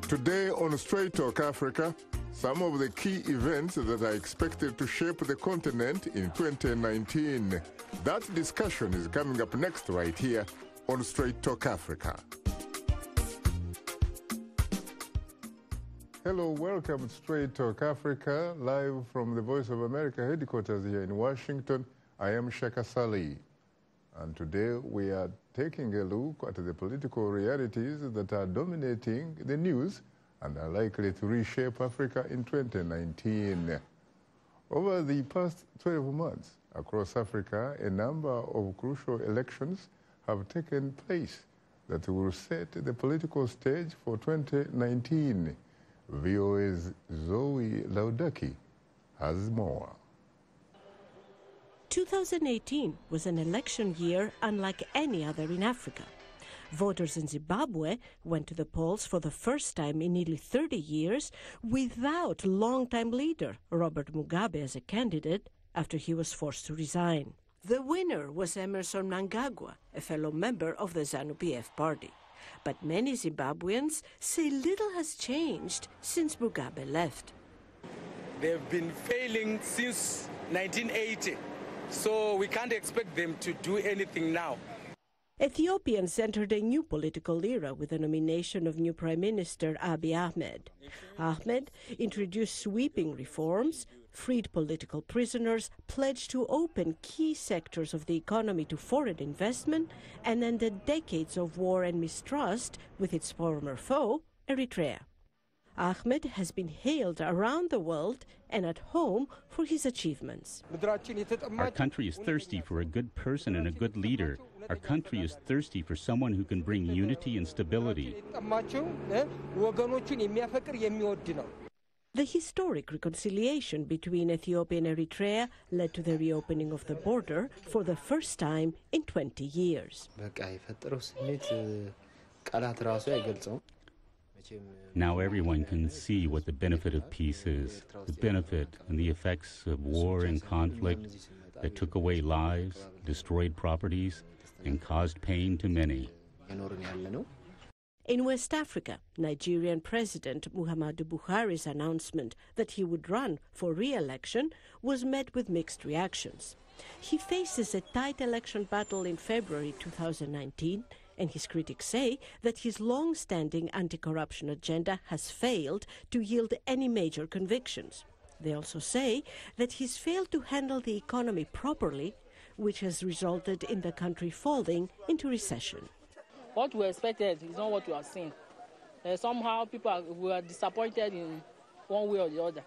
Today on Straight Talk Africa, some of the key events that are expected to shape the continent in 2019. That discussion is coming up next right here on Straight Talk Africa. Hello, welcome to Straight Talk Africa, live from the Voice of America headquarters here in Washington. I am Shaka Sali, and today we are taking a look at the political realities that are dominating the news and are likely to reshape Africa in 2019. Over the past 12 months, across Africa, a number of crucial elections have taken place that will set the political stage for 2019. VOA's Zoe Laudaki has more. 2018 was an election year unlike any other in Africa. Voters in Zimbabwe went to the polls for the first time in nearly 30 years without longtime leader Robert Mugabe as a candidate after he was forced to resign. The winner was Emmerson Mnangagwa, a fellow member of the ZANU-PF party. But many Zimbabweans say little has changed since Mugabe left. They've been failing since 1980, so we can't expect them to do anything now. Ethiopians entered a new political era with the nomination of new Prime Minister Abiy Ahmed. Ahmed introduced sweeping reforms, freed political prisoners, pledged to open key sectors of the economy to foreign investment, and ended decades of war and mistrust with its former foe, Eritrea. Ahmed has been hailed around the world and at home for his achievements. Our country is thirsty for a good person and a good leader. Our country is thirsty for someone who can bring unity and stability. The historic reconciliation between Ethiopia and Eritrea led to the reopening of the border for the first time in 20 years. Now everyone can see what the benefit of peace is, the benefit and the effects of war and conflict that took away lives, destroyed properties, and caused pain to many. In West Africa, Nigerian President Muhammadu Buhari's announcement that he would run for re-election was met with mixed reactions. He faces a tight election battle in February 2019, and his critics say that his long-standing anti-corruption agenda has failed to yield any major convictions. They also say that he's failed to handle the economy properly, which has resulted in the country falling into recession. What we expected is not what we are seeing. Somehow we are disappointed in one way or the other.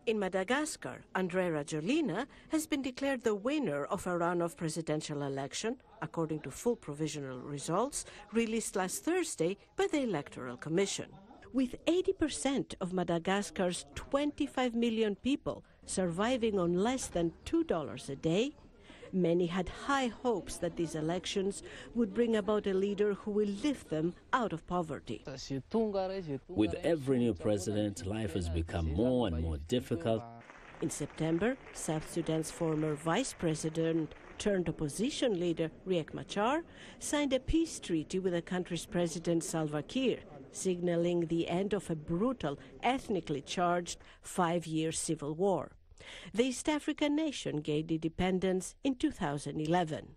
In Madagascar, André Rajoelina has been declared the winner of a runoff presidential election, according to full provisional results released last Thursday by the Electoral Commission. With 80% of Madagascar's 25 million people surviving on less than $2 a day, many had high hopes that these elections would bring about a leader who will lift them out of poverty. With every new president, life has become more and more difficult. In September, South Sudan's former vice president turned opposition leader Riek Machar signed a peace treaty with the country's president Salva Kiir, signaling the end of a brutal, ethnically charged 5-year civil war. The East African nation gained independence in 2011.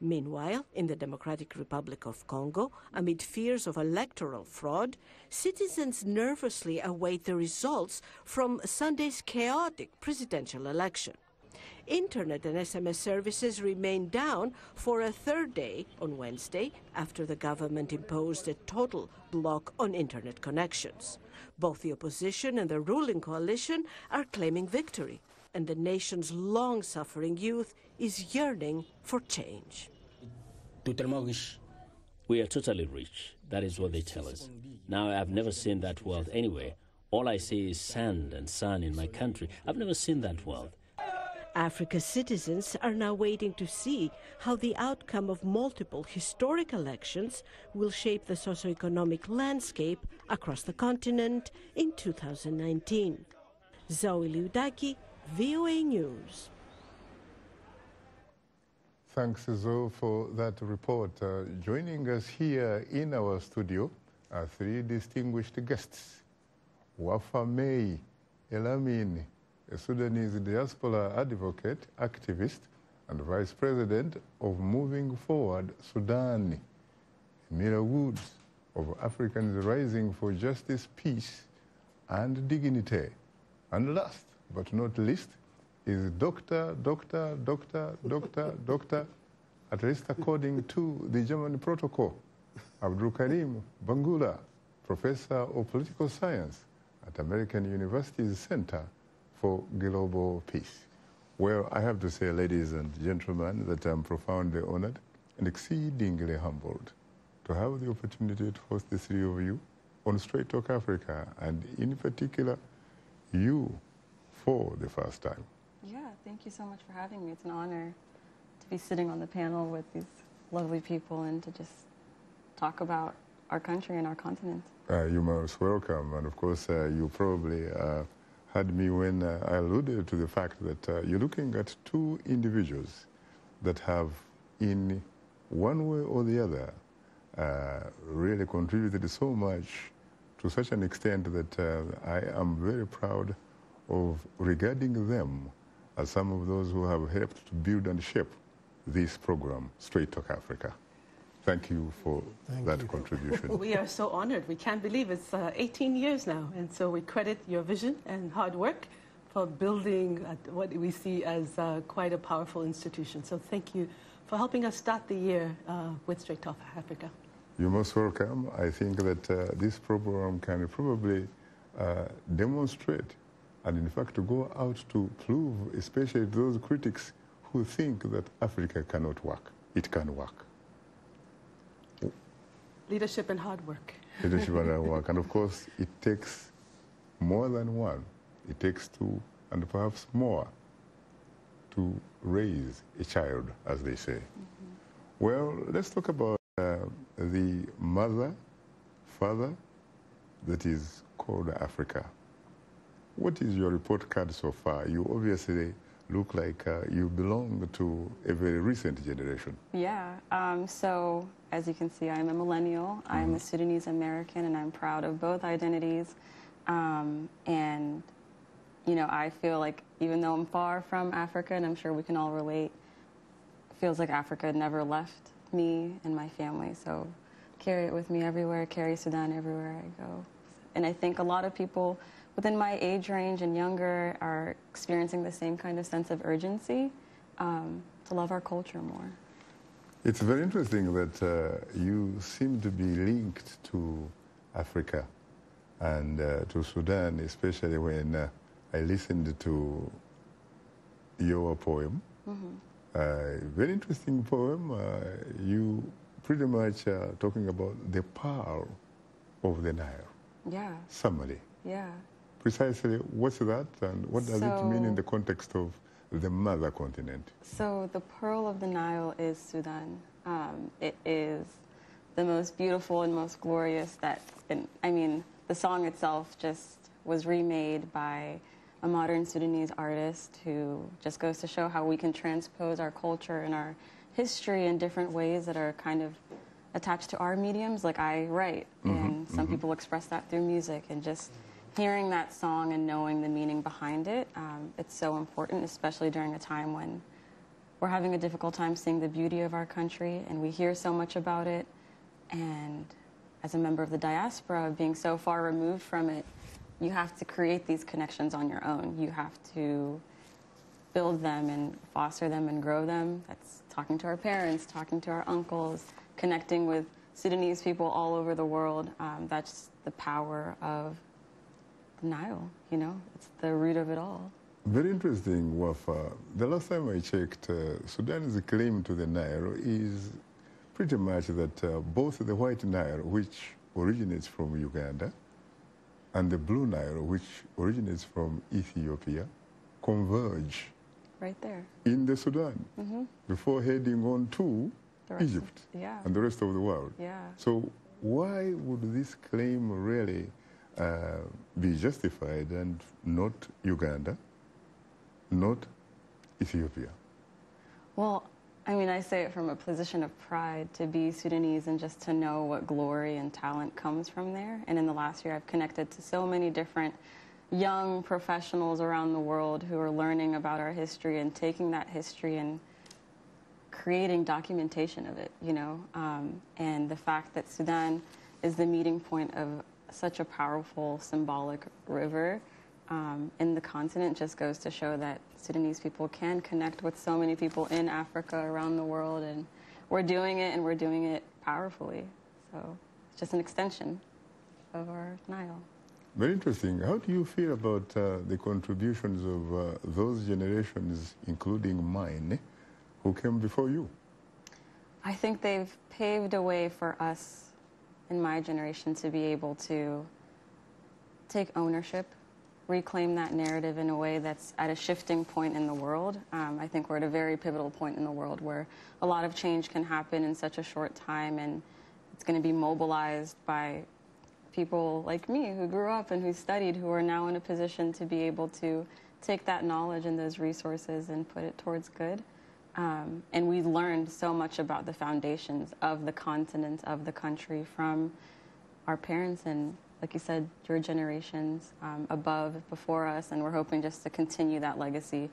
Meanwhile, in the Democratic Republic of Congo, amid fears of electoral fraud, citizens nervously await the results from Sunday's chaotic presidential election. Internet and SMS services remained down for a third day on Wednesday after the government imposed a total block on Internet connections. Both the opposition and the ruling coalition are claiming victory, and the nation's long-suffering youth is yearning for change. We are totally rich. That is what they tell us. Now, I've never seen that wealth anywhere. All I see is sand and sun in my country. I've never seen that wealth. Africa's citizens are now waiting to see how the outcome of multiple historic elections will shape the socio-economic landscape across the continent in 2019. Zoe Laudaki, VOA News. Thanks, Zoe, for that report. Joining us here in our studio our three distinguished guests. Wafamei Elamin, a Sudanese diaspora advocate, activist, and vice president of Moving Forward Sudan. Mira Woods, of Africans Rising for Justice, Peace, and Dignity. And last but not least is Doctor, at least according to the German protocol, Abdul Karim Bangula, Professor of Political Science at American University's Center for Global Peace. Well, I have to say, ladies and gentlemen, that I'm profoundly honored and exceedingly humbled to have the opportunity to host the three of you on Straight Talk Africa, and in particular, you for the first time. Yeah, thank you so much for having me. It's an honor to be sitting on the panel with these lovely people and to just talk about our country and our continent. You're most welcome, and of course, you probably had me when I alluded to the fact that you're looking at two individuals that have, in one way or the other, really contributed so much to such an extent that I am very proud of regarding them as some of those who have helped to build and shape this program, Straight Talk Africa. Thank you for that contribution. We are so honored. We can't believe it's 18 years now. And so we credit your vision and hard work for building what we see as quite a powerful institution. So thank you for helping us start the year with Straight Talk Africa. You're most welcome. I think that this program can probably demonstrate and, in fact, go out to prove, especially those critics who think that Africa cannot work. It can work. Leadership and hard work. Leadership and hard work. And, of course, it takes more than one. It takes two and perhaps more to raise a child, as they say. Mm-hmm. Well, let's talk about the mother, father that is called Africa. What is your report card so far? You obviously look like you belong to a very recent generation. Yeah, so as you can see, I'm a millennial. Mm-hmm. I'm a Sudanese American, and I'm proud of both identities. And, you know, I feel like even though I'm far from Africa, and I'm sure we can all relate, it feels like Africa never left me and my family. So carry it with me everywhere, carry Sudan everywhere I go. And I think a lot of people within my age range and younger are experiencing the same kind of sense of urgency to love our culture more. It's very interesting that you seem to be linked to Africa and to Sudan, especially when I listened to your poem. Mm-hmm. Very interesting poem. You pretty much talking about the pearl of the Nile. Yeah. Summary. Yeah. Precisely, what's that, and what does it mean in the context of the mother continent? So the pearl of the Nile is Sudan. It is the most beautiful and most glorious I mean, the song itself just was remade by a modern Sudanese artist who just goes to show how we can transpose our culture and our history in different ways that are kind of attached to our mediums. Like I write, and some people express that through music, and just hearing that song and knowing the meaning behind it, it's so important, especially during a time when we're having a difficult time seeing the beauty of our country, and we hear so much about it. And as a member of the diaspora, being so far removed from it, you have to create these connections on your own. You have to build them and foster them and grow them. That's talking to our parents, talking to our uncles, connecting with Sudanese people all over the world. That's the power of the Nile, you know? It's the root of it all. Very interesting, Wafa. The last time I checked, Sudan's claim to the Nile is pretty much that both the White Nile, which originates from Uganda, and the Blue Nile, which originates from Ethiopia, converge right there in the Sudan before heading on to Egypt and the rest of the world. Yeah. So why would this claim really be justified and not Uganda, not Ethiopia? Well, I mean, I say it from a position of pride to be Sudanese and just to know what glory and talent comes from there. And in the last year, I've connected to so many different young professionals around the world who are learning about our history and taking that history and creating documentation of it, you know. And the fact that Sudan is the meeting point of such a powerful symbolic river in the continent just goes to show that Sudanese people can connect with so many people in Africa, around the world, and we're doing it, and we're doing it powerfully. So it's just an extension of our Nile. Very interesting. How do you feel about the contributions of those generations, including mine, who came before you? I think they've paved a way for us in my generation to be able to take ownership, reclaim that narrative in a way that's at a shifting point in the world. I think we're at a very pivotal point in the world where a lot of change can happen in such a short time, and it's going to be mobilized by people like me who grew up and who studied, who are now in a position to be able to take that knowledge and those resources and put it towards good. And we learned so much about the foundations of the continent, of the country, from our parents and, like you said, your generations before us, and we're hoping just to continue that legacy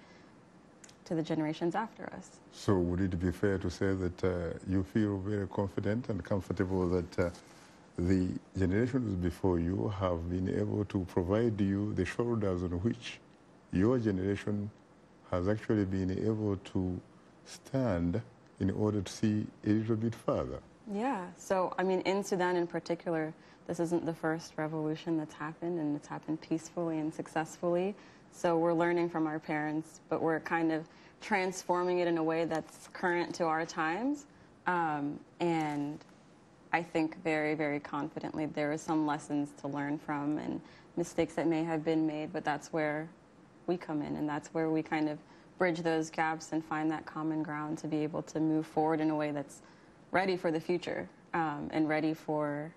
to the generations after us. So would it be fair to say that you feel very confident and comfortable that the generations before you have been able to provide you the shoulders on which your generation has actually been able to stand in order to see a little bit further? Yeah, so I mean, in Sudan in particular, this isn't the first revolution that's happened, and it's happened peacefully and successfully. So we're learning from our parents, but we're kind of transforming it in a way that's current to our times. And I think very, very confidently there are some lessons to learn from and mistakes that may have been made, but that's where we come in, and that's where we kind of bridge those gaps and find that common ground to be able to move forward in a way that's ready for the future and ready for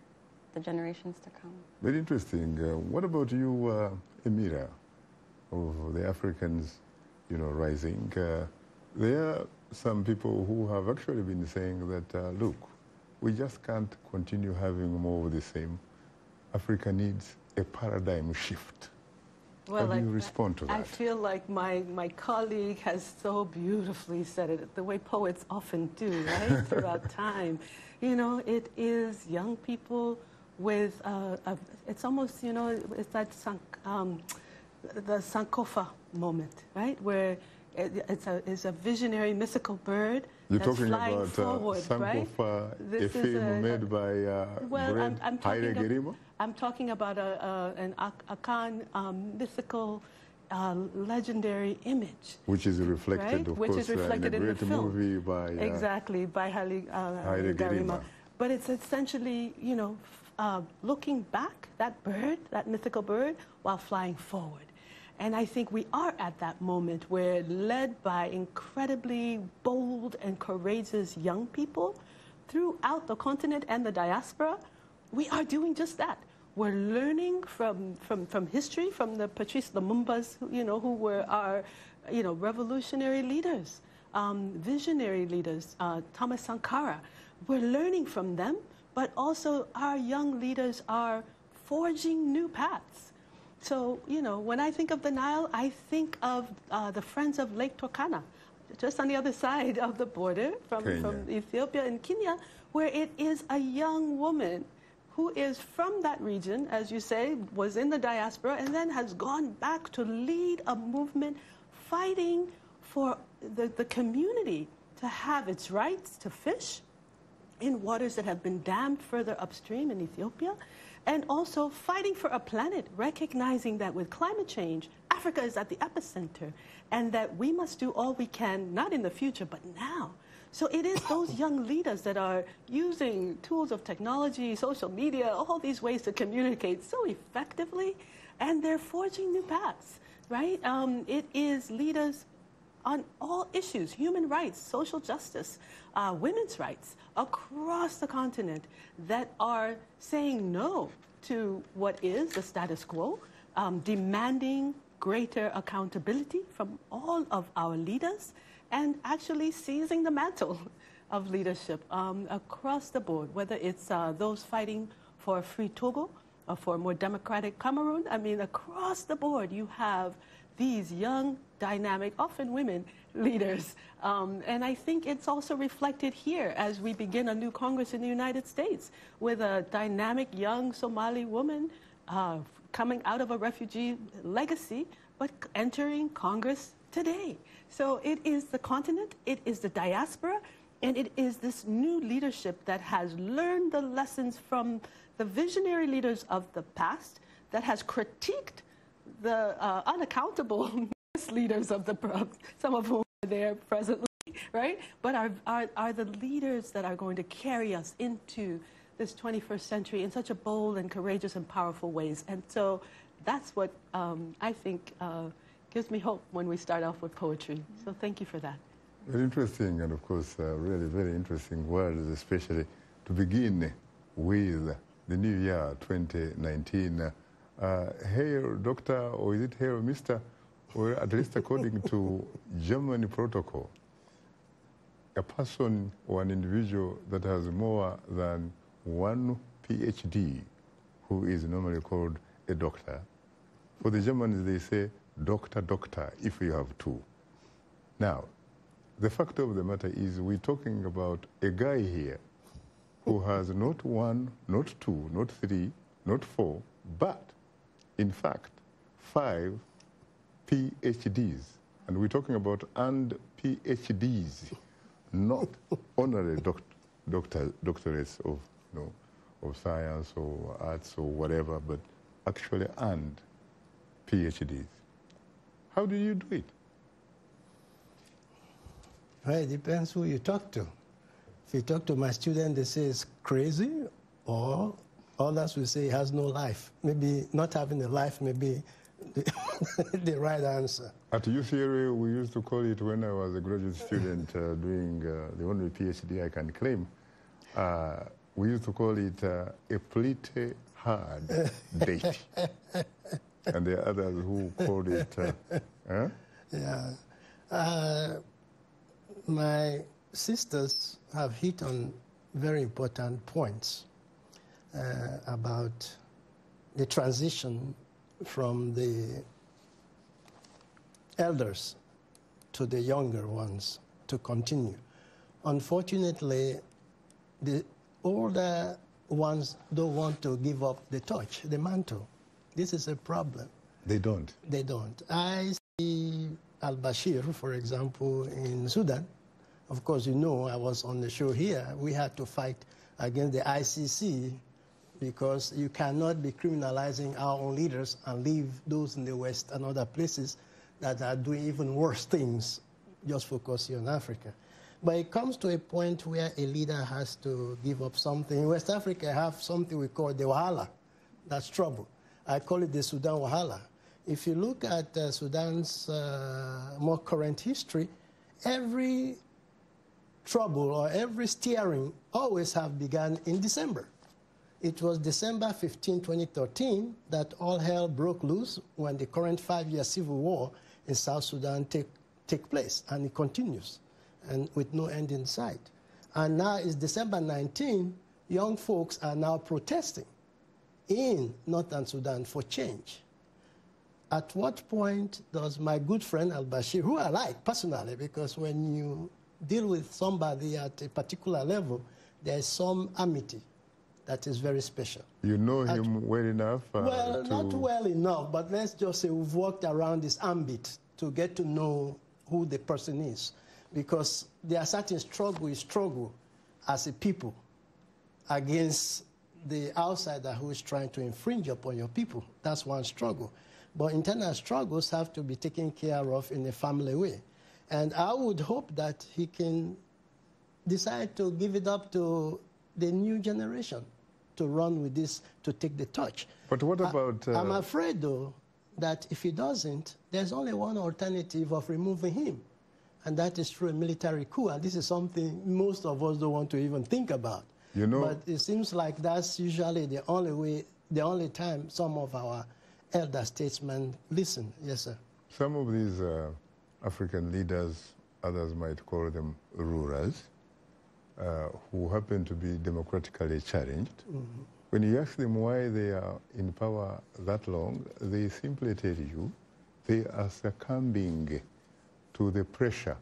the generations to come. Very interesting. What about you, Emira, of the Africans, you know, rising? There are some people who have actually been saying that, look, we just can't continue having more of the same. Africa needs a paradigm shift. Well, How do you respond to that? I feel like my colleague has so beautifully said it, the way poets often do, right, throughout time. You know, it is young people with, it's almost, you know, it's that the Sankofa moment, right, where it's a visionary mystical bird. You're that's talking flying about forward, Sankofa, right? a film made by I'm talking about an Akan mythical legendary image. Which is reflected, right? of Which course, is reflected in a in great the film. movie by... exactly, by Haile Gerima. But it's essentially, you know, looking back, that bird, that mythical bird, while flying forward. And I think we are at that moment where, led by incredibly bold and courageous young people throughout the continent and the diaspora, we are doing just that. We're learning from history, from the Patrice Lumumbas, you know, who were our, you know, revolutionary leaders, visionary leaders, Thomas Sankara. We're learning from them, but also our young leaders are forging new paths. So, you know, when I think of the Nile, I think of the Friends of Lake Turkana, just on the other side of the border from Ethiopia and Kenya, where it is a young woman who is from that region, as you say, was in the diaspora, and then has gone back to lead a movement fighting for the community to have its rights to fish in waters that have been dammed further upstream in Ethiopia, and also fighting for a planet, recognizing that with climate change, Africa is at the epicenter, and that we must do all we can, not in the future, but now. So it is those young leaders that are using tools of technology, social media, all these ways to communicate so effectively, and they're forging new paths, right? It is leaders on all issues, human rights, social justice, women's rights, across the continent that are saying no to what is the status quo, demanding greater accountability from all of our leaders, and actually seizing the mantle of leadership across the board, whether it's those fighting for a free Togo or for a more democratic Cameroon. I mean, across the board, you have these young, dynamic, often women leaders. And I think it's also reflected here as we begin a new Congress in the United States with a dynamic young Somali woman coming out of a refugee legacy, but entering Congress today. So it is the continent, it is the diaspora, and it is this new leadership that has learned the lessons from the visionary leaders of the past, that has critiqued the unaccountable leaders of the past, some of whom are there presently, right? But are the leaders that are going to carry us into this 21st century in such a bold and courageous and powerful ways. And so that's what I think gives me hope when we start off with poetry. So thank you for that. Very interesting, and of course, really very interesting words, especially to begin with the new year 2019. Hail Doctor, or is it Hail Mr., or at least according to German protocol, a person or an individual that has more than one PhD, who is normally called a doctor. For the Germans, they say doctor, doctor, if you have two. Now, the fact of the matter is we're talking about a guy here who has not one, not two, not three, not four, but in fact, 5 PhDs. And we're talking about and PhDs, not honorary doctorates of, of science or arts or whatever, but actually and PhDs. How do you do it? Well, it depends who you talk to. If you talk to my student, they say it's crazy, or others will say it has no life. Maybe not having a life may be the right answer. At UCLA, we used to call it, when I was a graduate student doing the only PhD I can claim, we used to call it a pretty hard date. And there are others who called it, Yeah. My sisters have hit on very important points about the transition from the elders to the younger ones to continue. Unfortunately, the older ones don't want to give up the torch, the mantle. This is a problem. They don't? They don't. I see al-Bashir, for example, in Sudan. Of course, you know, I was on the show here. We had to fight against the ICC because you cannot be criminalizing our own leaders and leave those in the West and other places that are doing even worse things, just focusing on Africa. But it comes to a point where a leader has to give up something. In West Africa, I have something we call the Wahala. That's trouble. I call it the Sudan Wahala. If you look at Sudan's more current history, every trouble or every steering always have begun in December. It was December 15, 2013 that all hell broke loose when the current 5-year civil war in South Sudan take place, and it continues, and with no end in sight. And now it's December 19, young folks are now protesting in Northern Sudan for change. At what point does my good friend al-Bashir, who I like personally, because when you deal with somebody at a particular level, there's some amity that is very special. You know him well enough? Well, not well enough, but let's just say we've walked around this ambit to get to know who the person is. Because there are certain struggle you struggle as a people against the outsider who is trying to infringe upon your people. That's one struggle. But internal struggles have to be taken care of in a family way. And I would hope that he can decide to give it up to the new generation to run with this, to take the torch. But what about... I'm afraid, though, that if he doesn't, there's only one alternative of removing him, and that is through a military coup. And this is something most of us don't want to even think about. You know, but it seems like that's usually the only way, the only time some of our elder statesmen listen. Yes, sir. Some of these African leaders others might call them rulers, who happen to be democratically challenged, when you ask them why they are in power that long, they simply tell you they are succumbing to the pressure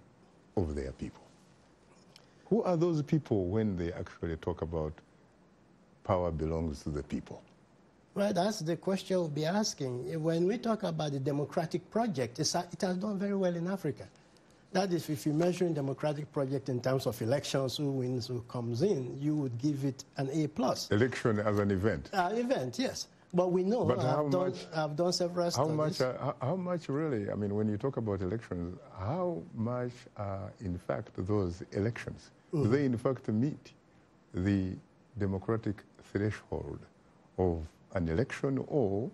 of their people. Who are those people when they actually talk about power belongs to the people? Well, that's the question we'll be asking. When we talk about the democratic project, it has done very well in Africa. That is, if you measure a democratic project in terms of elections, who wins, who comes in, you would give it an A+. Election as an event? Event, yes. But we know, I've done several studies. How much really, I mean, when you talk about elections, how much are in fact those elections? Do they in fact meet the democratic threshold of an election, or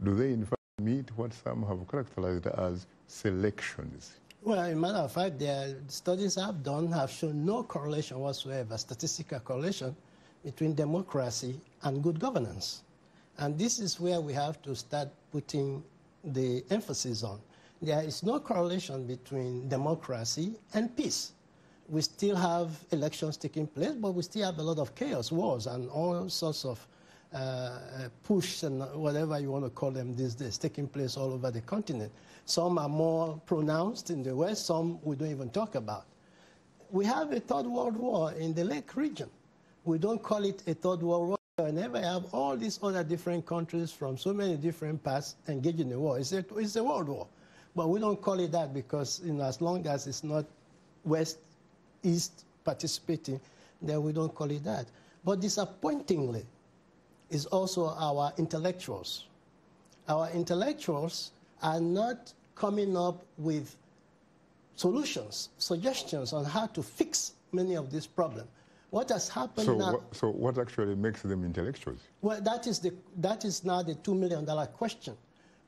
do they in fact meet what some have characterized as selections? Well, as a matter of fact, the studies I've done have shown no correlation whatsoever, statistical correlation, between democracy and good governance. And this is where we have to start putting the emphasis on. There is no correlation between democracy and peace. We still have elections taking place, but we still have a lot of chaos, wars, and all sorts of push and whatever you want to call them these days taking place all over the continent. Some are more pronounced in the West, some we don't even talk about. We have a third world war in the Lake region. We don't call it a third world war. Whenever you have all these other different countries from so many different parts engaged in the war, it's a world war. But we don't call it that because, you know, as long as it's not West, East participating, then we don't call it that. But disappointingly, is also our intellectuals. Our intellectuals are not coming up with solutions, suggestions on how to fix many of these problems. What has happened now... So what actually makes them intellectuals? Well, that is now the $2 million question.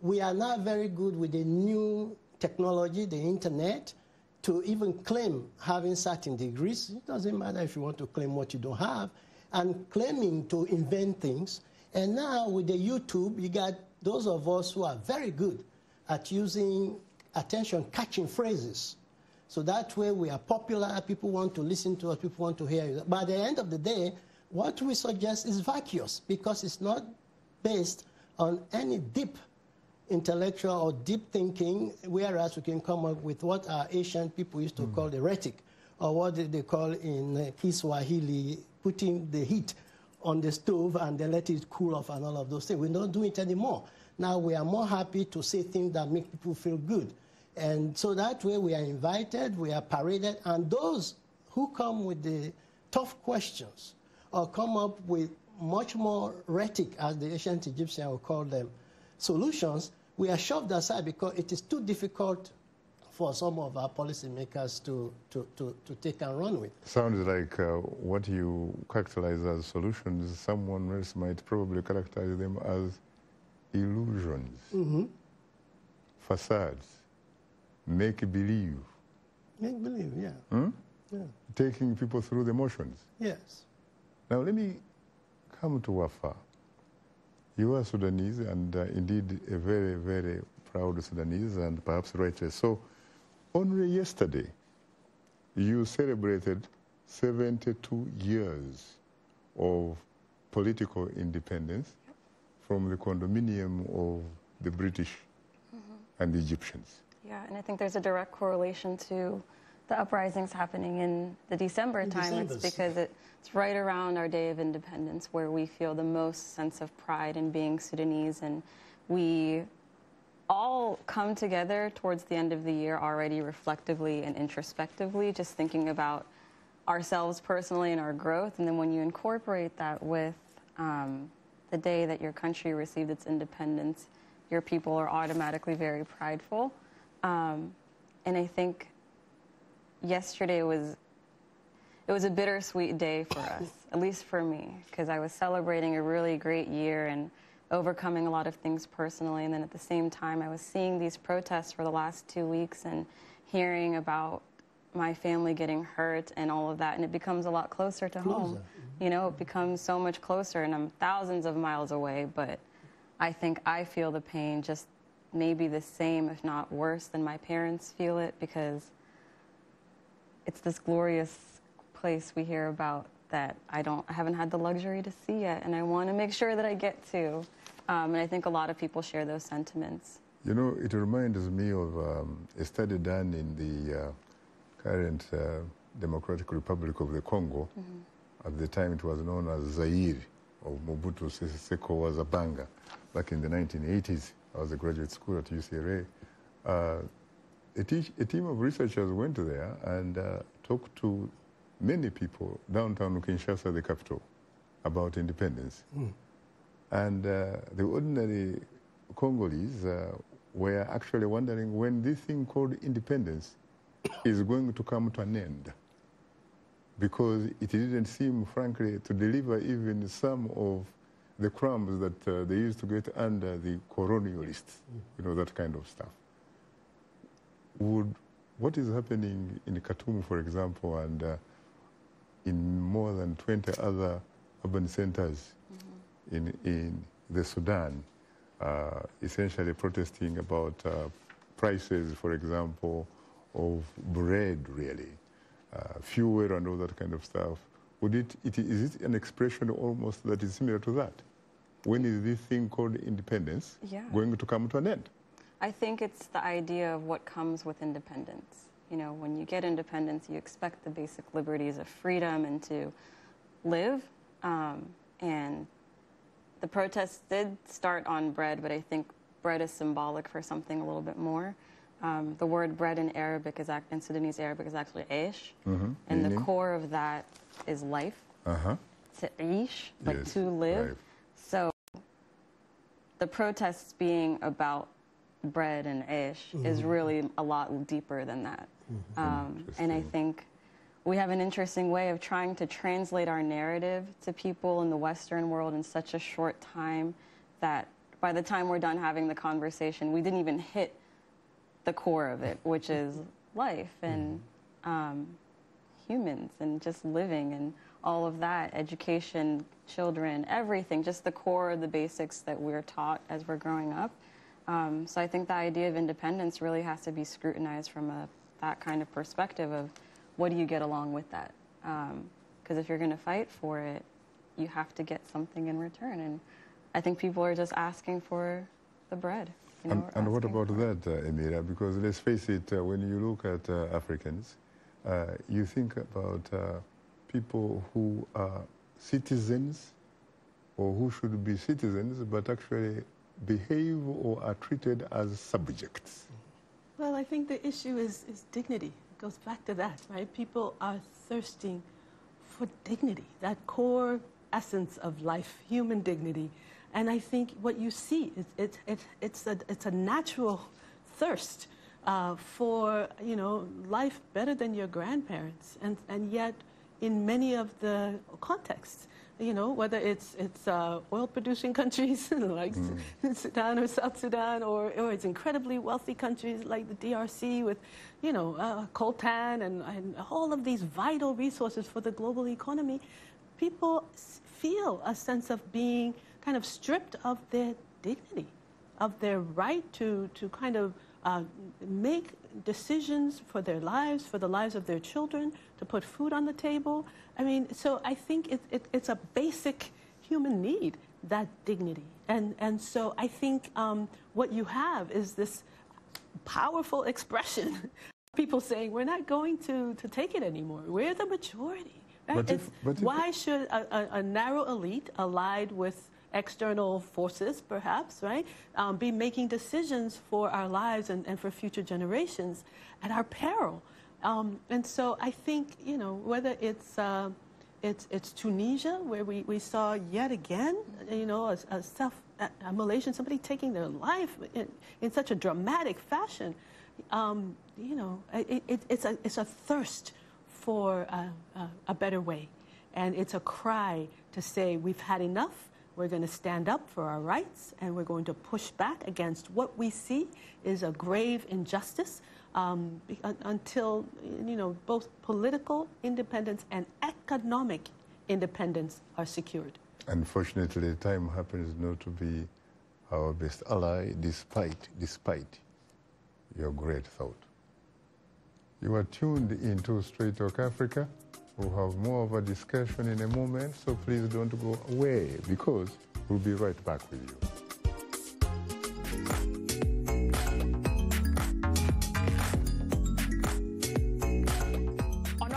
We are now very good with the new technology, the internet, to even claim having certain degrees. It doesn't matter if you want to claim what you don't have, and claiming to invent things. And now with the YouTube, you got those of us who are very good at using attention-catching phrases. So that way we are popular, people want to listen to us, people want to hear us. But at the end of the day, what we suggest is vacuous because it's not based on any deep intellectual or deep thinking, whereas we can come up with what our Asian people used to call the rhetoric, or what they call in Kiswahili, putting the heat on the stove and then let it cool off and all of those things. We don't do it anymore. Now we are more happy to say things that make people feel good. And so that way we are invited, we are paraded, and those who come with the tough questions or come up with much more rhetoric, as the ancient Egyptians would call them, solutions, we are shoved aside because it is too difficult for some of our policymakers to take and run with. Sounds like what you characterize as solutions, someone else might probably characterize them as illusions, facades, make-believe. Make-believe, yeah. Yeah. Taking people through the motions. Yes. Now let me come to Wafa. You are Sudanese and indeed a very, very proud Sudanese and perhaps righteous. So only yesterday, you celebrated 72 years of political independence from the condominium of the British and the Egyptians. Yeah, and I think there's a direct correlation to the uprisings happening in the December time. It's because it's right around our Day of Independence where we feel the most sense of pride in being Sudanese, and we all come together towards the end of the year already reflectively and introspectively, just thinking about ourselves personally and our growth. And then when you incorporate that with the day that your country received its independence, your people are automatically very prideful. And I think yesterday was a bittersweet day for us, at least for me, because I was celebrating a really great year and overcoming a lot of things personally. And then at the same time, I was seeing these protests for the last 2 weeks and hearing about my family getting hurt and all of that. And it becomes a lot closer to home. You know, it becomes so much closer, and I'm thousands of miles away, but I think I feel the pain just maybe the same, if not worse, than my parents feel it, because it's this glorious place we hear about that I haven't had the luxury to see yet, and I want to make sure that I get to. And I think a lot of people share those sentiments. You know, it reminds me of a study done in the current Democratic Republic of the Congo. At the time it was known as Zaire, or Mobutu Sese Seko was a banger. Back in the 1980s, I was a graduate school at UCLA. A team of researchers went there and talked to many people downtown Kinshasa, the capital, about independence. And the ordinary Congolese were actually wondering when this thing called independence is going to come to an end, because it didn't seem, frankly, to deliver even some of the crumbs that they used to get under the colonialists, you know, that kind of stuff. What is happening in Khartoum, for example, and in more than 20 other urban centers in the Sudan, essentially protesting about prices, for example, of bread, really, fuel and all that kind of stuff. Is it an expression almost that is similar to that? When is this thing called independence going to come to an end? I think it's the idea of what comes with independence. You know, when you get independence, you expect the basic liberties of freedom and to live. And the protests did start on bread, but I think bread is symbolic for something a little bit more. The word bread in Arabic in Sudanese Arabic is actually aish, and the core of that is life. To aish, like to live. Life. So the protests being about bread and aish is really a lot deeper than that. And I think we have an interesting way of trying to translate our narrative to people in the Western world in such a short time that by the time we're done having the conversation, we didn't even hit the core of it, which is life and humans and just living and all of that, education, children, everything, just the core, the basics that we're taught as we're growing up. So I think the idea of independence really has to be scrutinized from that kind of perspective of what do you get along with that? Because if you're going to fight for it, you have to get something in return. And I think people are just asking for the bread. You know, and what about that, Emira? Because let's face it, when you look at Africans, you think about people who are citizens or who should be citizens but actually behave or are treated as subjects. Well, I think the issue is dignity. It goes back to that, right? People are thirsting for dignity, that core essence of life, human dignity. And I think what you see is it's a natural thirst for, you know, life better than your grandparents. And yet in many of the contexts, you know, whether it's oil-producing countries like Sudan or South Sudan, or it's incredibly wealthy countries like the DRC with, you know, coltan and all of these vital resources for the global economy, people feel a sense of being kind of stripped of their dignity, of their right to kind of make decisions for their lives, for the lives of their children, to put food on the table. I mean, so I think it's a basic human need, that dignity. And so I think what you have is this powerful expression. People saying, we're not going to take it anymore. We're the majority. Right? Why should a narrow elite allied with external forces, perhaps, right, be making decisions for our lives and for future generations at our peril? And so I think, you know, whether it's Tunisia, where we saw yet again, you know, a self-immolation, somebody taking their life in such a dramatic fashion, you know, it's a thirst for a better way. And it's a cry to say, we've had enough. We're going to stand up for our rights, and we're going to push back against what we see is a grave injustice until, you know, both political independence and economic independence are secured. Unfortunately, time happens not to be our best ally, despite your great thought. You are tuned into Straight Talk Africa. We'll have more of a discussion in a moment, so please don't go away because we'll be right back with you.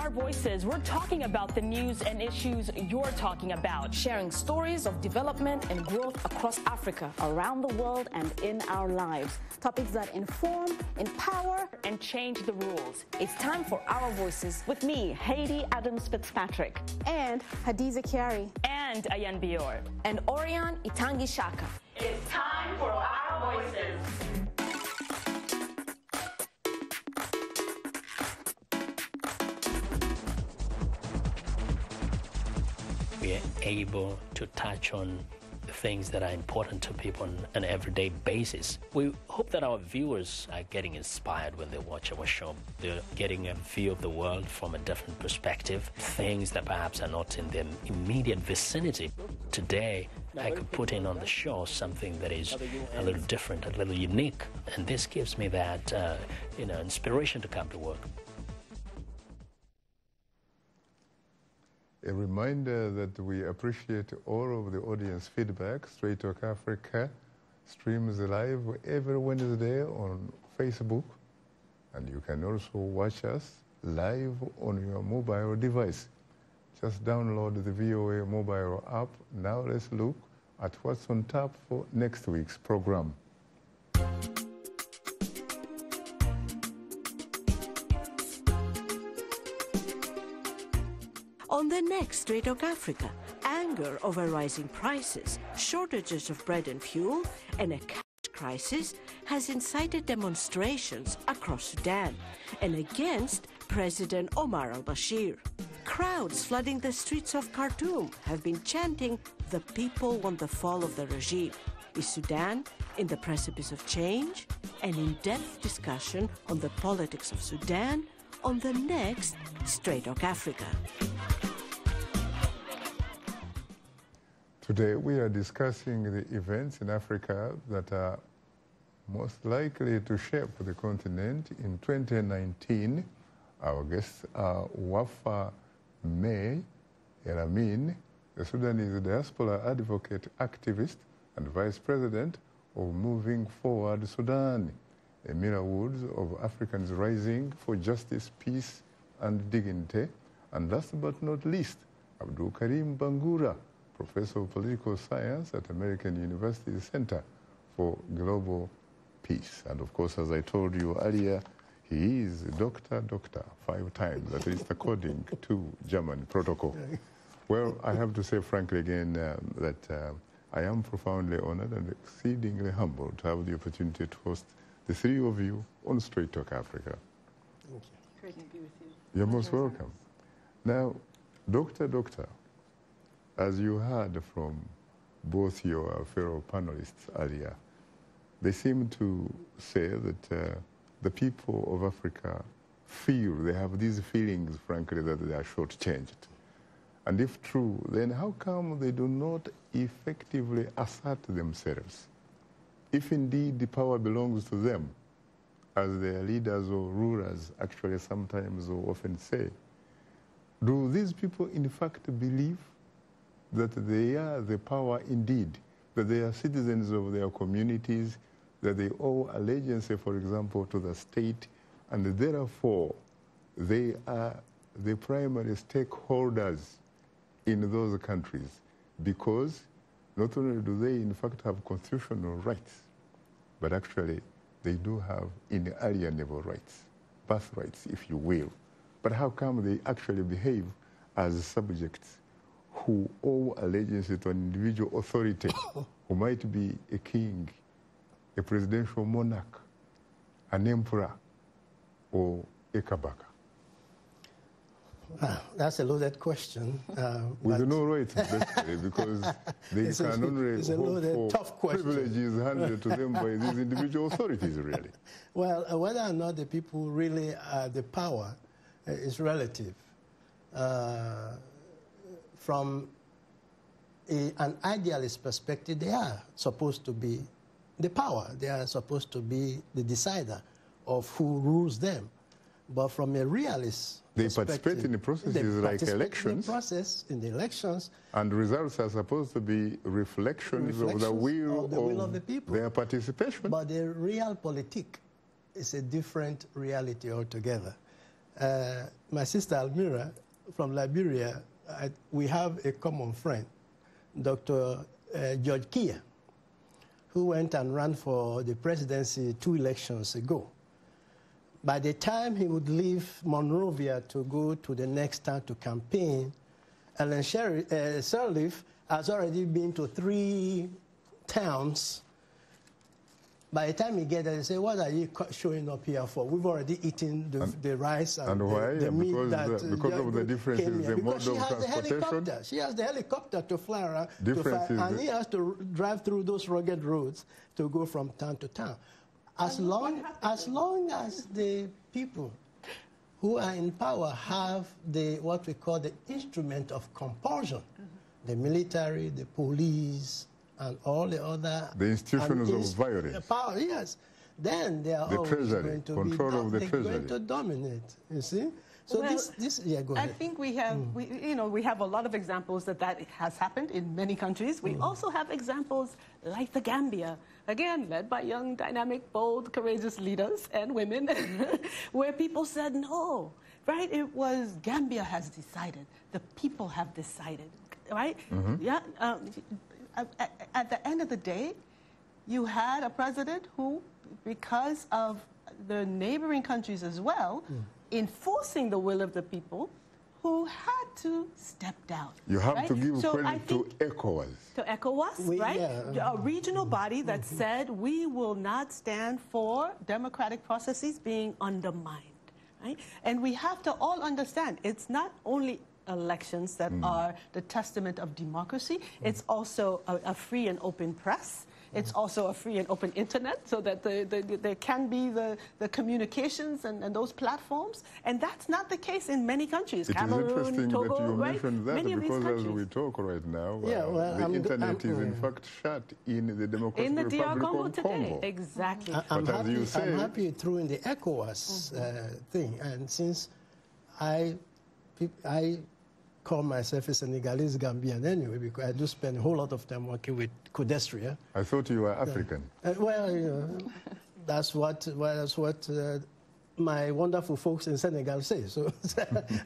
Voices, we're talking about the news and issues you're talking about, sharing stories of development and growth across Africa, around the world, and in our lives. Topics that inform, empower, and change the rules. It's time for Our Voices with me, Haiti Adams Fitzpatrick, and Hadiza Kiari, and Ayan Bior, and Orion Itangi Shaka. It's time for Our Voices. We are able to touch on things that are important to people on an everyday basis. We hope that our viewers are getting inspired when they watch our show. They're getting a view of the world from a different perspective, things that perhaps are not in their immediate vicinity. Today, I could put in on the show something that is a little different, a little unique, and this gives me that inspiration to come to work. A reminder that we appreciate all of the audience feedback. Straight Talk Africa streams live every Wednesday on Facebook, and you can also watch us live on your mobile device. Just download the VOA mobile app. Now let's look at what's on tap for next week's program. On the next Straight Talk Africa, anger over rising prices, shortages of bread and fuel, and a cash crisis has incited demonstrations across Sudan and against President Omar al-Bashir. Crowds flooding the streets of Khartoum have been chanting, "The people want the fall of the regime." Is Sudan in the precipice of change? An in-depth discussion on the politics of Sudan on the next Straight Talk Africa. Today we are discussing the events in Africa that are most likely to shape the continent in 2019. Our guests are Wafa May Elamin, the Sudanese diaspora advocate, activist, and vice president of Moving Forward Sudan, Emira Woods of Africans Rising for Justice, Peace, and Dignity, and last but not least, Abdul Karim Bangura, Professor of Political Science at American University Center for Global Peace. And of course, as I told you earlier, he is doctor 5 times, at least according to German protocol. Well, I have to say frankly again that I am profoundly honored and exceedingly humbled to have the opportunity to host the three of you on Straight Talk Africa. Thank you. Great to be with you. You're most welcome. Now, Doctor, as you heard from both your fellow panelists earlier, they seem to say that the people of Africa feel, they have these feelings, frankly, that they are shortchanged. And if true, then how come they do not effectively assert themselves? If indeed the power belongs to them, as their leaders or rulers actually sometimes or often say, do these people in fact believe that they are the power indeed, that they are citizens of their communities, that they owe allegiance, for example, to the state, and therefore they are the primary stakeholders in those countries, because not only do they in fact have constitutional rights, but actually they do have inalienable rights, birthrights, if you will. But how come they actually behave as subjects who owe allegiance to an individual authority who might be a king, a presidential monarch, an emperor, or a kabaka? That's a loaded question. With no rights, basically, because they can only hope for privileges handed to them by these individual authorities, really. Well, whether or not the people really are the power is relative. From an idealist perspective, they are supposed to be the power. They are supposed to be the decider of who rules them. But from a realist they participate in the processes like elections. In the elections. And results are supposed to be reflections of the will of the people. Their participation. But the realpolitik is a different reality altogether. My sister Almira from Liberia, we have a common friend, Dr. George Kia, who went and ran for the presidency 2 elections ago. By the time he would leave Monrovia to go to the next town to campaign, Ellen Sirleaf has already been to 3 towns. By the time he gets there, they say, what are you showing up here for? We've already eaten the rice and the meat. Because of the differences in the mode of transportation? She has the helicopter to fly around, and he has to drive through those rugged roads to go from town to town. As long as the people who are in power have what we call the instrument of compulsion, the military, the police, and all the other... The institutions of violence. Power, yes. Then they are always going to dominate, you see? So well, go ahead. I think we have, we have a lot of examples that has happened in many countries. We also have examples like the Gambia, again, led by young, dynamic, bold, courageous leaders and women, where people said no, right? It was Gambia has decided, the people have decided, right? Yeah. At the end of the day, you had a president who, because of the neighboring countries as well, enforcing the will of the people, who had to step down. You have to give credit to ECOWAS. To ECOWAS, right? Yeah. A regional body that said we will not stand for democratic processes being undermined, right? And we have to all understand, it's not only elections that are the testament of democracy, it's also a free and open press. It's also a free and open internet, so that there can be the communications and those platforms. And that's not the case in many countries. Cameroon, it is interesting Togo, that you right? mentioned that, because as we talk right now, the internet is in fact shut in the Democratic Republic of Congo. Exactly. I'm happy through in the ECOWAS thing. And since I call myself a Senegalese Gambian anyway, because I do spend a whole lot of time working with Codestria. I thought you were African. Well, that's what my wonderful folks in Senegal say. So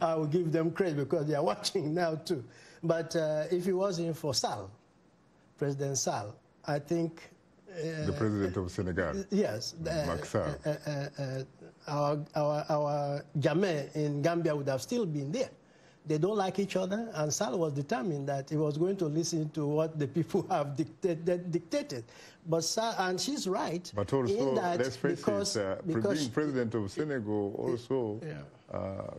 I will give them credit because they are watching now too. But if it wasn't for Sall, President Sall, I think... the president of Senegal. Yes. Sall. Our Jammeh in Gambia would have still been there. They don't like each other, and Sall was determined that he was going to listen to what the people have dictated. But Sall, and she's right. But also, let's face it, being president of Senegal also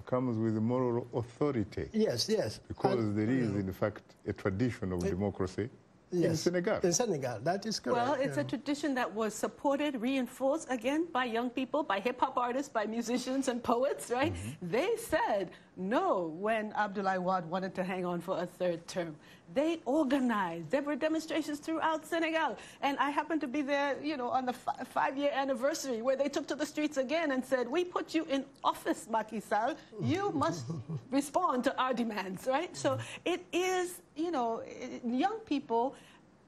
comes with moral authority. Yes, yes. Because there is, in fact, a tradition of democracy. Yes, in Senegal. In Senegal, that is correct. Well, it's a tradition that was supported, reinforced, again, by young people, by hip-hop artists, by musicians and poets, right? They said no when Abdoulaye Wade wanted to hang on for a 3rd term. They organized. There were demonstrations throughout Senegal. And I happened to be there, on the 5-year anniversary, where they took to the streets again and said, we put you in office, Macky Sall. You must respond to our demands, right? So it is, young people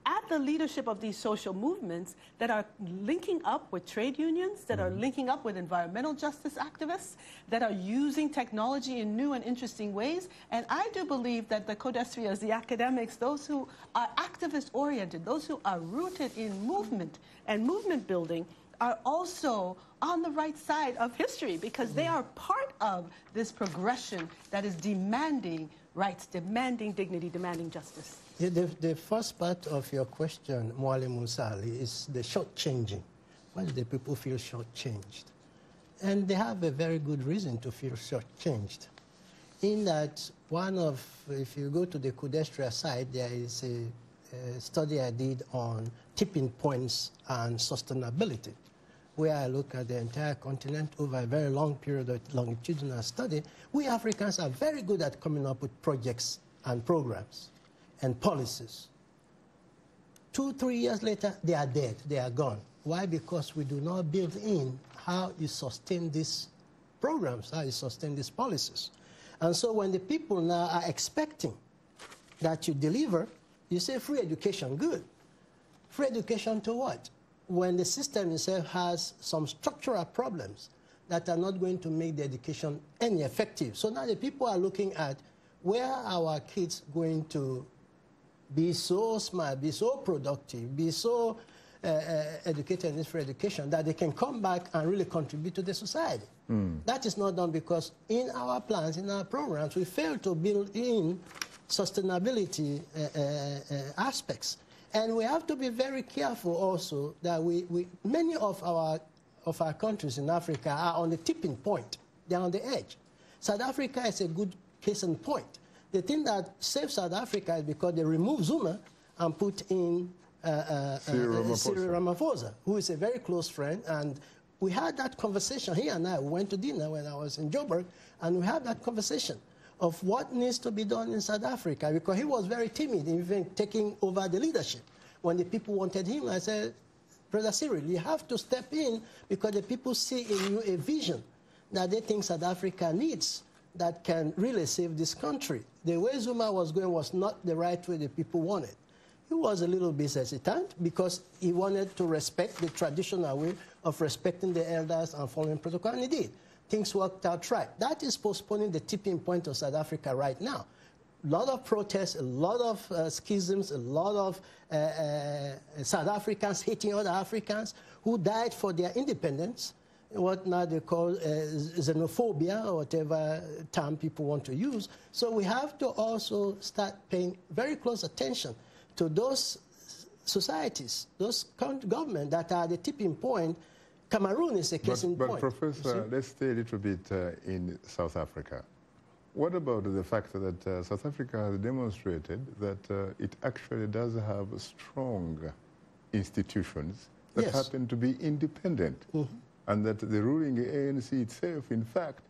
at the leadership of these social movements that are linking up with trade unions, that are linking up with environmental justice activists, that are using technology in new and interesting ways. And I do believe that the Codestrias, the academics, those who are activist-oriented, those who are rooted in movement and movement building, are also on the right side of history, because they are part of this progression that is demanding rights, demanding dignity, demanding justice. Yeah, the first part of your question, Mwale Musali, is the shortchanging. Why do the people feel shortchanged? And they have a very good reason to feel shortchanged. In that, if you go to the Codestria side, there is a study I did on tipping points and sustainability, where I look at the entire continent over a very long period of longitudinal study. We Africans are very good at coming up with projects and programs and policies. 2-3 years later, they are dead, they are gone. Why? Because we do not build in how you sustain this programs, how he sustained these policies. And so when the people now are expecting that you deliver, you say free education, good. Free education to what? When the system itself has some structural problems that are not going to make the education any effective. So now the people are looking at where are our kids going to be so smart, be so productive, be so educated in this free education that they can come back and really contribute to the society. That is not done because in our plans, in our programs, we fail to build in sustainability aspects. And we have to be very careful also that many of our countries in Africa are on the tipping point. They're on the edge. South Africa is a good case in point. The thing that saves South Africa is because they removed Zuma and put in Cyril Ramaphosa, who is a very close friend. And we had that conversation, he and I. We went to dinner when I was in Joburg, and we had that conversation of what needs to be done in South Africa, because he was very timid in even taking over the leadership. When the people wanted him, I said, Brother Cyril, you have to step in because the people see in you a vision that they think South Africa needs that can really save this country. The way Zuma was going was not the right way the people wanted. He was a little bit hesitant because he wanted to respect the traditional way of respecting the elders and following protocol, and he did. Things worked out right. That is postponing the tipping point of South Africa right now. A lot of protests, a lot of schisms, a lot of South Africans hating other Africans who died for their independence, what now they call xenophobia or whatever term people want to use. So we have to also start paying very close attention to those societies, those governments that are the tipping point. Cameroon is a case in point. But Professor, let's stay a little bit in South Africa. What about the fact that South Africa has demonstrated that it actually does have strong institutions that happen to be independent, and that the ruling ANC itself, in fact,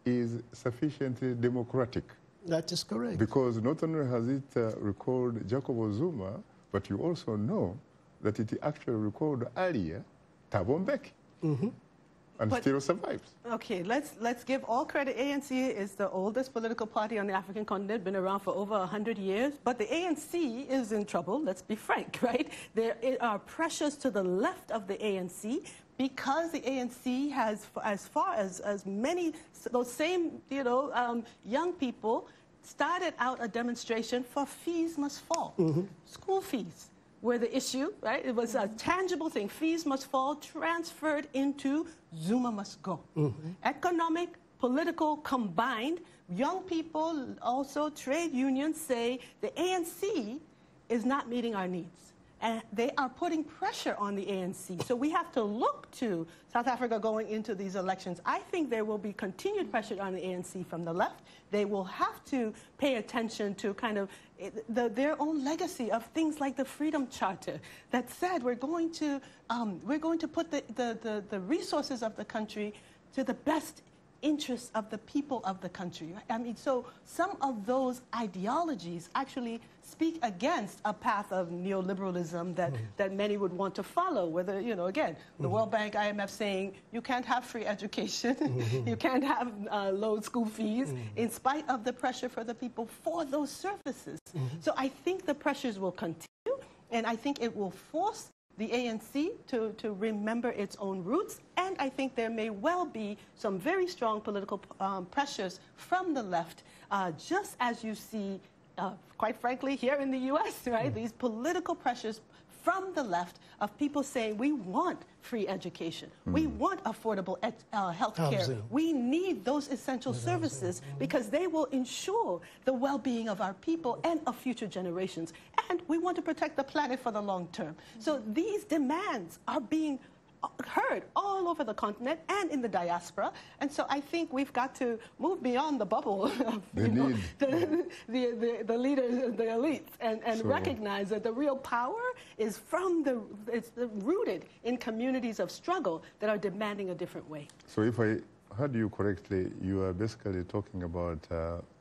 is sufficiently democratic? That is correct. Because not only has it recalled Jacob Zuma, but you also know that it actually recalled earlier Thabo Mbeki. And still survives. Okay, let's give all credit. ANC is the oldest political party on the African continent, been around for over 100 years. But the ANC is in trouble, let's be frank, right? There are pressures to the left of the ANC because the ANC has, as far as many, those same, young people started out a demonstration for fees must fall. School fees were the issue, right? It was a tangible thing. Fees must fall, transferred into Zuma must go. Economic, political, combined. Young people, also trade unions say the ANC is not meeting our needs. And they are putting pressure on the ANC. So we have to look to South Africa going into these elections. I think there will be continued pressure on the ANC from the left. They will have to pay attention to kind of their own legacy of things like the Freedom Charter that said we're going to put the resources of the country to the best interests of the people of the country. I mean, so some of those ideologies actually speak against a path of neoliberalism that many would want to follow, whether, again, the World Bank, IMF saying you can't have free education, you can't have low school fees, in spite of the pressure for the people for those services. So I think the pressures will continue, and I think it will force the ANC to remember its own roots, and I think there may well be some very strong political pressures from the left, just as you see, quite frankly, here in the U.S., right? These political pressures from the left of people saying we want free education, we want affordable health care, we need those essential services because they will ensure the well-being of our people and of future generations. And we want to protect the planet for the long term. So these demands are being heard all over the continent and in the diaspora, and so I think we've got to move beyond the bubble of the leaders, the elites, and recognize that the real power is it's rooted in communities of struggle that are demanding a different way. So if I heard you correctly, you are basically talking about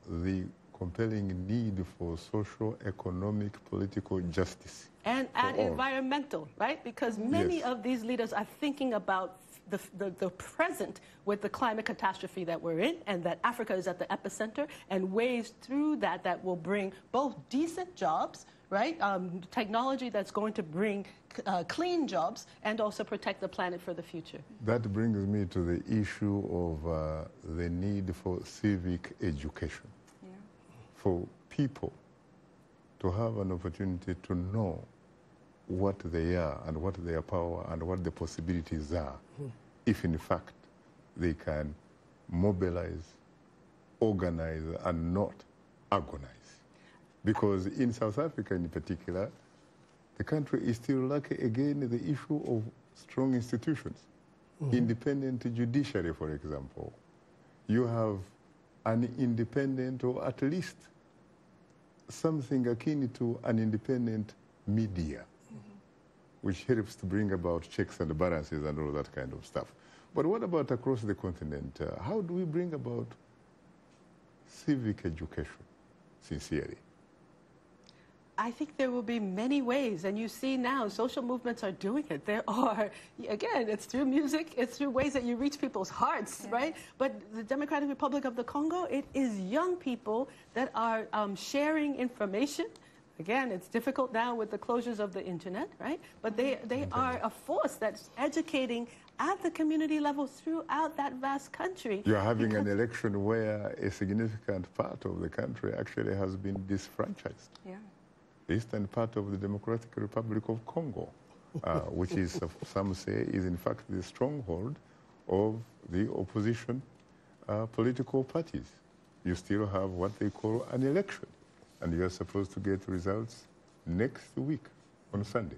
the compelling need for social, economic, political justice. And environmental, right? Because many of these leaders are thinking about the present with the climate catastrophe that we're in, and that Africa is at the epicenter, and ways through that will bring both decent jobs, right? Technology that's going to bring clean jobs and also protect the planet for the future. That brings me to the issue of the need for civic education. Yeah. For people to have an opportunity to know what they are and what their power and what the possibilities are, if in fact they can mobilize, organize, and not agonize. Because in South Africa in particular, the country is still lacking, again, the issue of strong institutions. Independent judiciary, for example. You have an independent, or at least something akin to an independent media, which helps to bring about checks and balances and all that kind of stuff. But what about across the continent? How do we bring about civic education, sincerely? I think there will be many ways, and you see now social movements are doing it. There are, again, it's through music, it's through ways that you reach people's hearts, right? But the Democratic Republic of the Congo, it is young people that are sharing information. Again, it's difficult now with the closures of the internet, right? But they are a force that's educating at the community level throughout that vast country. You're having an election where a significant part of the country actually has been disfranchised. Yeah. The eastern part of the Democratic Republic of Congo, which is, some say, is in fact the stronghold of the opposition political parties. You still have what they call an election, and you're supposed to get results next week on Sunday.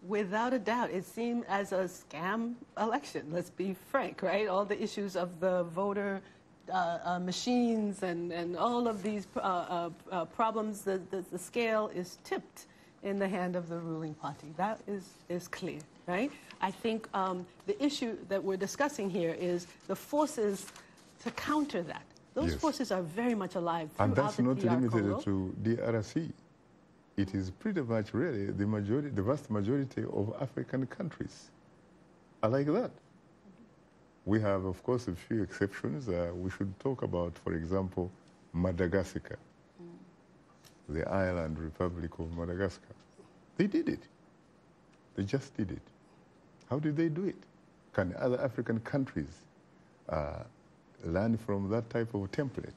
Without a doubt, it seemed as a scam election, let's be frank, right? All the issues of the voter machines and all of these problems, the scale is tipped in the hand of the ruling party. That is clear, right? I think the issue that we're discussing here is the forces to counter that. Those forces are very much alive throughout and that's not limited Congo. to DRC. It is pretty much really the vast majority of African countries are like that. We have, of course, a few exceptions. We should talk about, for example, Madagascar, the island republic of Madagascar. They did it. They just did it. How did they do it? Can other African countries learn from that type of template?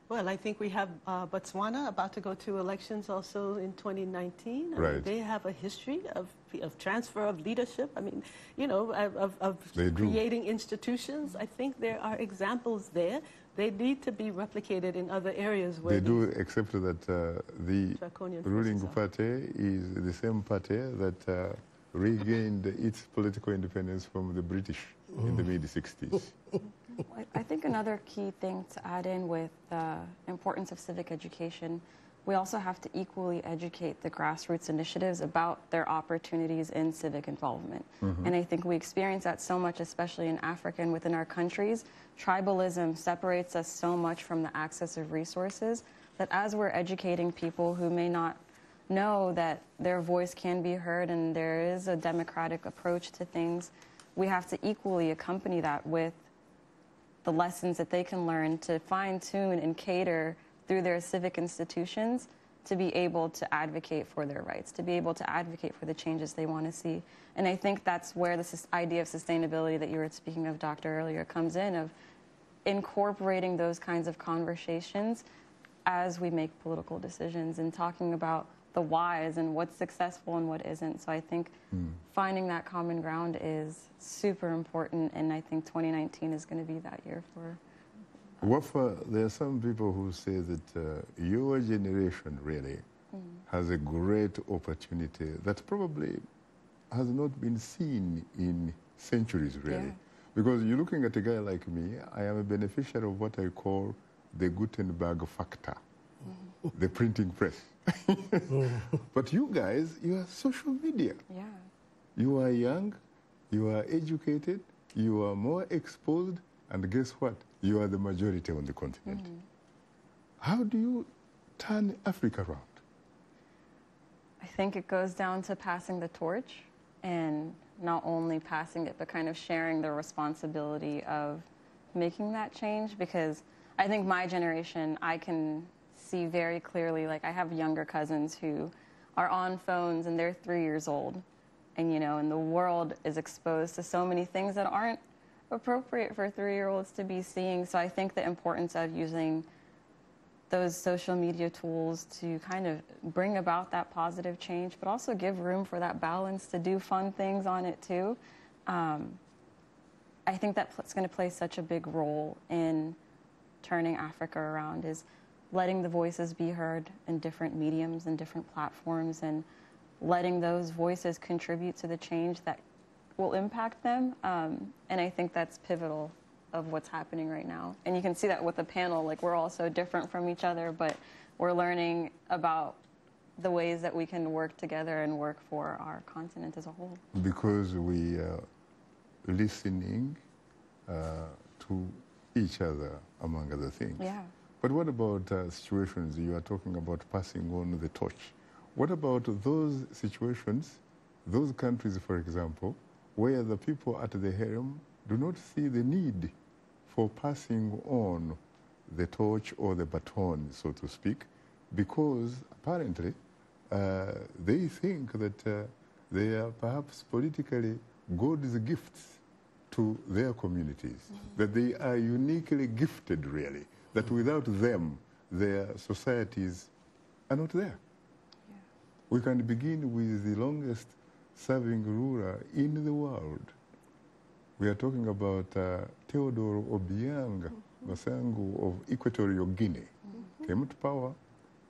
Well, I think we have Botswana about to go to elections also in 2019. Right. I mean, they have a history of transfer of leadership. I mean, you know, of creating institutions. I think there are examples there. They need to be replicated in other areas where they do, except that the ruling party is the same party that regained its political independence from the British in the mid-60s. I think another key thing to add in with the importance of civic education, we also have to equally educate the grassroots initiatives about their opportunities in civic involvement. And I think we experience that so much, especially in Africa and within our countries. Tribalism separates us so much from the access of resources that as we're educating people who may not know that their voice can be heard and there is a democratic approach to things, we have to equally accompany that with the lessons that they can learn to fine-tune and cater through their civic institutions to be able to advocate for their rights, to be able to advocate for the changes they want to see. And I think that's where this idea of sustainability that you were speaking of, Doctor, earlier comes in, of incorporating those kinds of conversations as we make political decisions and talking about the whys and what's successful and what isn't. So I think finding that common ground is super important, and I think 2019 is going to be that year for Wafa, there are some people who say that your generation really has a great opportunity that probably has not been seen in centuries, really. Yeah. Because you're looking at a guy like me, I am a beneficiary of what I call the Gutenberg factor, the printing press. But you guys, you are social media. Yeah. You are young, you are educated, you are more exposed, and guess what? You are the majority on the continent. How do you turn Africa around? I think it goes down to passing the torch and not only passing it, but kind of sharing the responsibility of making that change. Because I think my generation, I can see very clearly, like I have younger cousins who are on phones and they're 3 years old. And, you know, and the world is exposed to so many things that aren't appropriate for 3-year-olds to be seeing. So I think the importance of using those social media tools to kind of bring about that positive change, but also give room for that balance to do fun things on it too. I think that's going to play such a big role in turning Africa around, is letting the voices be heard in different mediums and different platforms, and letting those voices contribute to the change that will impact them. And I think that's pivotal of what's happening right now. And you can see that with the panel, like we're all so different from each other, but we're learning about the ways that we can work together and work for our continent as a whole. Because we are listening to each other, among other things. Yeah. But what about situations you are talking about passing on the torch? What about those situations, those countries, for example, where the people at the helm do not see the need for passing on the torch or the baton, so to speak, because apparently they think that they are perhaps politically God's gifts to their communities, that they are uniquely gifted, really, that without them, their societies are not there. Yeah. We can begin with the longest serving ruler in the world. We are talking about Theodore Obiang Masangu of Equatorial Guinea. Came to power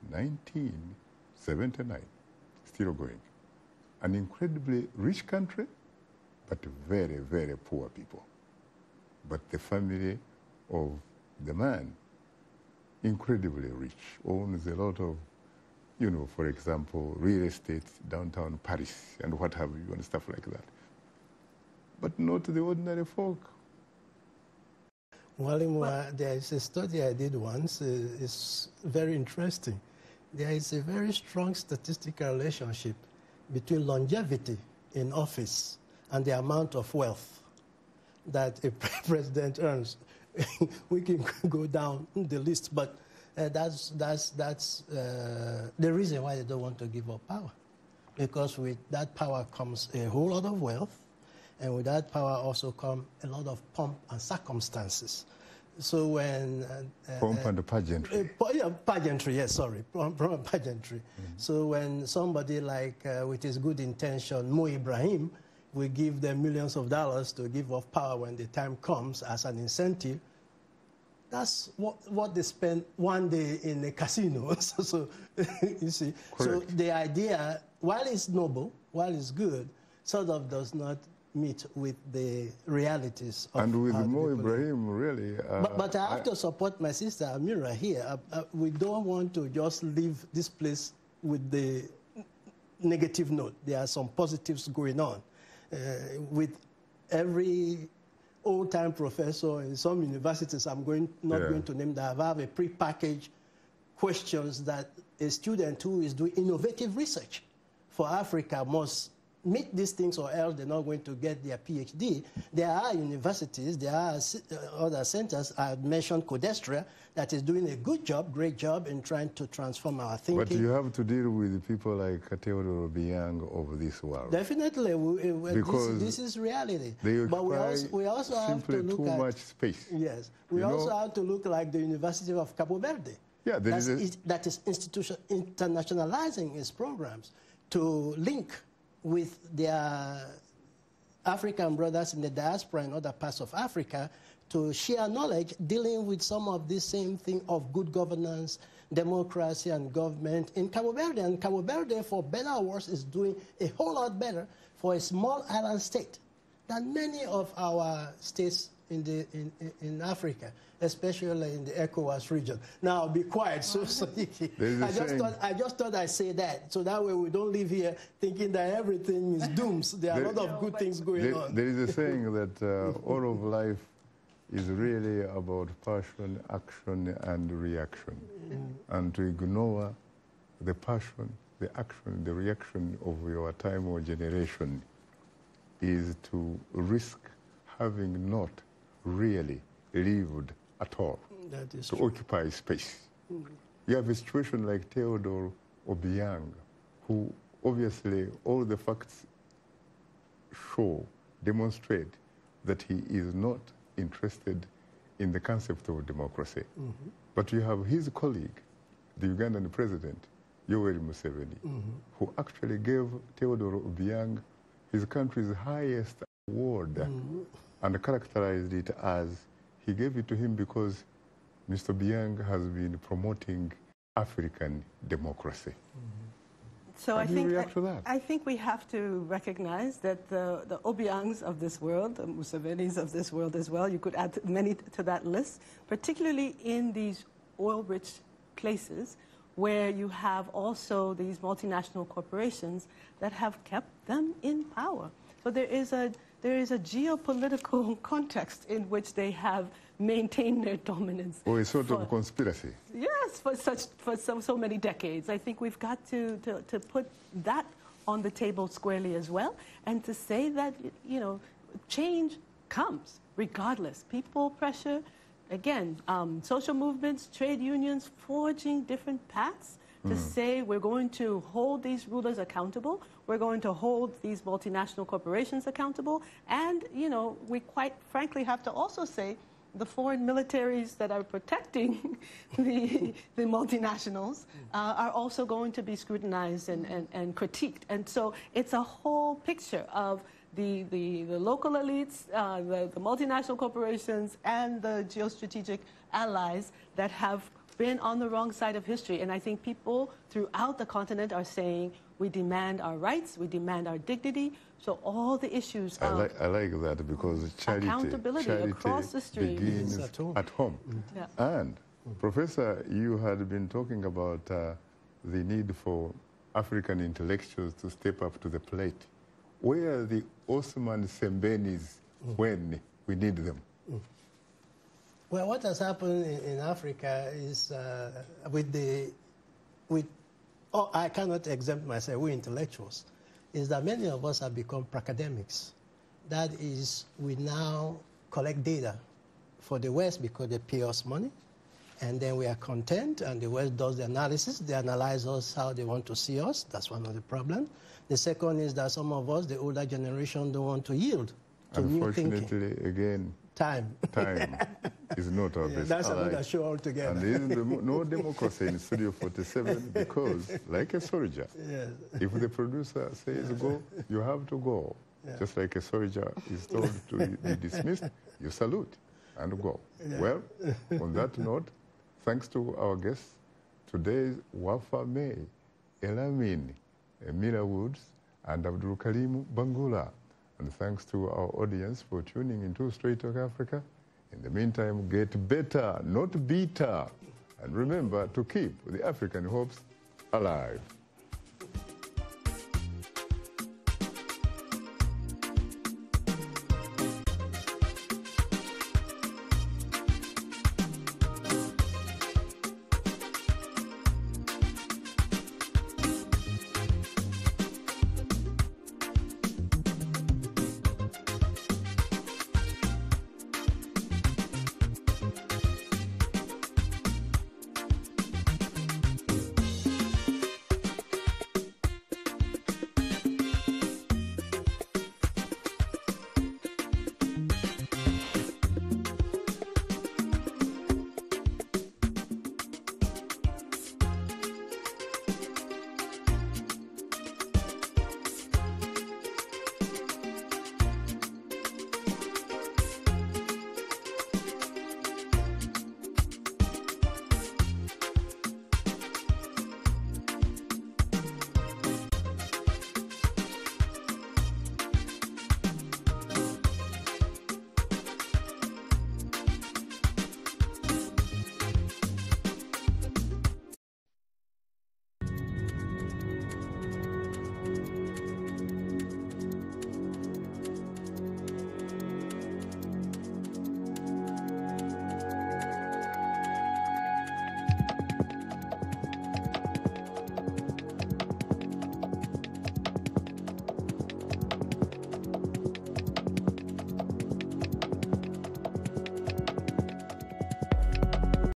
1979, still going. An incredibly rich country, but very, very poor people. But the family of the man, incredibly rich, owns a lot of, you know, for example, real estate downtown Paris and what have you and stuff like that. But not the ordinary folk. Walimwa, there is a study I did once, it's very interesting. There is a very strong statistical relationship between longevity in office and the amount of wealth that a president earns. We can go down the list, but that's the reason why they don't want to give up power. Because with that power comes a whole lot of wealth, and with that power also come a lot of pomp and circumstances. So when... pomp and pageantry. Pageantry, yes, sorry, pomp and pageantry. So when somebody like, with his good intention, Mo Ibrahim, will give them millions of dollars to give up power when the time comes as an incentive, that's what they spend one day in a casino. so you see, correct. So the idea, while it's noble, while it's good, sort of does not meet with the realities of and with Mo Ibrahim, really. But I have to support my sister Amira here. We don't want to just leave this place with the negative note. There are some positives going on. With every old-time professor in some universities, I'm not going to name that, have a pre-packaged questions that a student who is doing innovative research for Africa must meet these things, or else they're not going to get their PhD. There are universities, there are other centers. I mentioned Codestria that is doing a good job, great job in trying to transform our thinking. But you have to deal with people like Theodore Obiang of this world. Definitely, because this is reality. But we also have to look at too much space. Yes, we also have to look like the University of Cabo Verde. Yeah, that is internationalizing its programs to link with their African brothers in the diaspora and other parts of Africa to share knowledge dealing with some of this same thing of good governance, democracy, and government in Cabo Verde. And Cabo Verde, for better or worse, is doing a whole lot better for a small island state than many of our states in Africa, especially in the ECOWAS region. Now, be quiet. I just thought I'd say that, so that way we don't live here thinking that everything is dooms. There are a lot of good things going on. There is a saying that all of life is really about passion, action, and reaction. And to ignore the passion, the action, the reaction of your time or generation, you are not going to get anywhere. And I think that is the way we have to look at it. Because we also have to look like the University of Cabo Verde. Yeah, that is internationalizing its programs to link with their African brothers in the diaspora and other parts of Africa to share knowledge dealing with some of this same thing of good governance, democracy, and government in Cabo Verde. And Cabo Verde, for better or worse, is doing a whole lot better for a small island state than many of our states in Africa, especially in the ECOWAS region. There is a saying that all of life is really about passion, action, and reaction. And to ignore the passion, the action, the reaction of your time or generation, is to risk having not really lived at all, That is to true. occupy space. You have a situation like Theodore Obiang, who obviously all the facts demonstrate that he is not interested in the concept of democracy. But you have his colleague, the Ugandan president, Yoweri Museveni, who actually gave Theodore Obiang his country's highest award and characterized it as he gave it to him because Mr. Obiang has been promoting African democracy. So How do you react to that? I think we have to recognize that the Obiangs of this world, the Musevenis of this world as well, you could add many to that list, particularly in these oil-rich places where you have also these multinational corporations that have kept them in power. So there is a geopolitical context in which they have maintained their dominance. Or a sort of conspiracy. Yes, for so many decades. I think we've got to put that on the table squarely as well, and to say that, you know, change comes regardless. People pressure, again, social movements, trade unions, forging different paths to say we're going to hold these rulers accountable, we're going to hold these multinational corporations accountable, and, you know, we quite frankly have to also say the foreign militaries that are protecting the multinationals are also going to be scrutinized and critiqued. And so it's a whole picture of the local elites, the multinational corporations, and the geostrategic allies that have been on the wrong side of history. And I think people throughout the continent are saying, we demand our rights, we demand our dignity. So all the issues I like that because accountability across the street begins at home. Yeah. And Professor, you had been talking about the need for African intellectuals to step up to the plate. Where are the Osman Sembenis when we need them? Well, what has happened in Africa is I cannot exempt myself, we intellectuals, is that many of us have become academics. That is, we now collect data for the West because they pay us money, and then we are content, and the West does the analysis. They analyze us how they want to see us. That's one of the problems. The second is that some of us, the older generation, don't want to yield to new thinking. Unfortunately, again, time is not our best That's ally. another show altogether. And there is no democracy in Studio 47 because, like a soldier, if the producer says go, you have to go. Yeah. Just like a soldier is told to be dismissed, you salute and go. Yeah. Well, on that note, thanks to our guests, today's Wafa May, Elamin, Mira Woods, and Abdul Karim Bangula. And thanks to our audience for tuning into Straight Talk Africa. In the meantime, get better, not bitter. And remember to keep the African hopes alive.